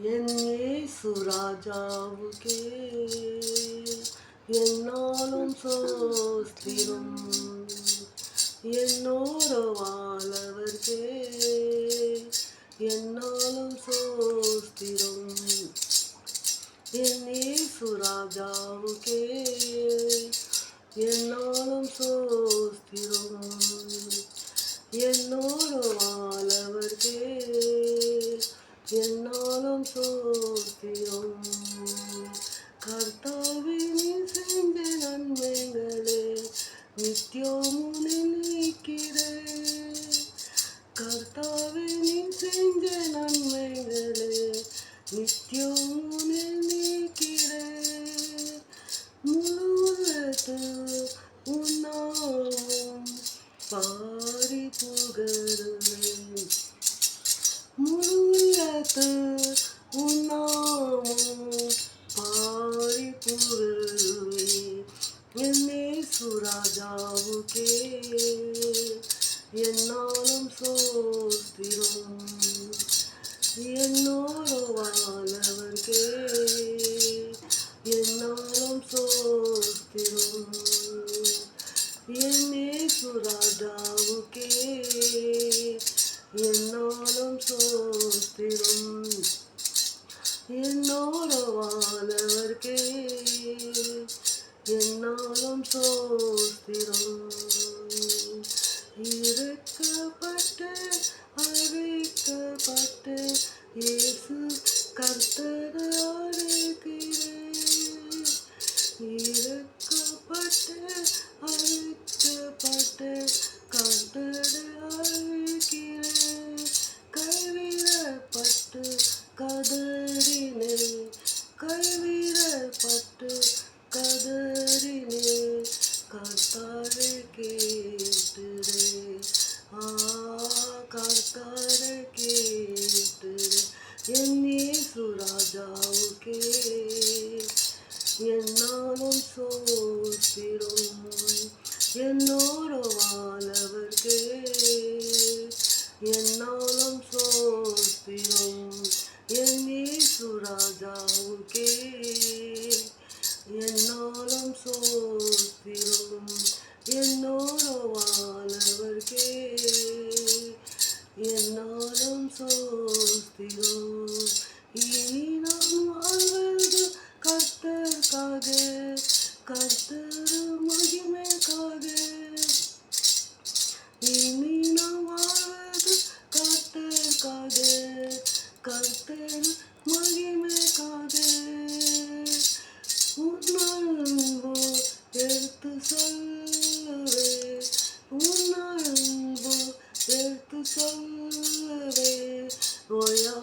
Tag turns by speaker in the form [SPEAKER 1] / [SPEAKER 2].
[SPEAKER 1] என் இயேசு ராஜாவுக்கே என்னாலும் சோஸ்திரம். என்னோட வாழவர்க்கே என்னாலும் சோஸ்திரம். என் இயேசு ராஜாவுக்கே என்னாலும் சோஸ்திரம். என்னோட வாழவர்க்கே என்னாலும் சோஸ்திரம். கர்த்தாவே நீர் செஞ்ச நன்மைகளே நித்தியமும் நினைக்கிறேன். கர்த்தாவே நீர் செஞ்ச நன்மைகளே நித்தியமும் நினைக்கிறேன். முழு உலகத்து உன்னாமம் பாடி புகழுவேன். முழு உலகத்து உன்னாமம் பாடி புகழுவேன். என் இயேசு ராஜாவுக்கே என்னாலும் சோஸ்திரம். என்னோட வாழவர்க்கே என்னாலும் சோஸ்திரம். என் இயேசு ராஜாவுக்கே என்னாலும் சோஸ்திரம். என்னோட வாழவர்க்கே என்னாலும் சோஸ்திரம். இறக்கப்பட்டு அழைக்கப்பட்டு இயேசு கர்த்தரை அழைக்கிறேன். இறக்கப்பட்டு அழைக்கப்பட்டு கர்த்தரை அழைக்கிறேன். கைவிடப்பட்டு கதறினேன். கைவிடப்பட்டு கதறினேன். கர்த்தாரை கேட்டுரே. கர்த்தாரை கேட்டுரே. என் இயேசு ராஜாவுக்கே என்னாலும் சோஸ்திரம். என்னோட வாழவர்க்கே என்னாலும் சோஸ்திரம். என் இயேசு ராஜாவுக்கே என்னாலும் சோஸ்திரம். என்னோட வாழவர்க்கே என்னாலும் சோஸ்திரம். இனி நான் வாழ்வது கர்த்தருக்காக, கர்த்தர் மகிமைக்காக. இனி நான் வாழ்வது கர்த்தருக்காக, கர்த்தர் மகிமைக்காக. உன் அன்பு எடுத்து சொல்லவே, உன் அன்பு எடுத்து சொல்லவே. ஓயா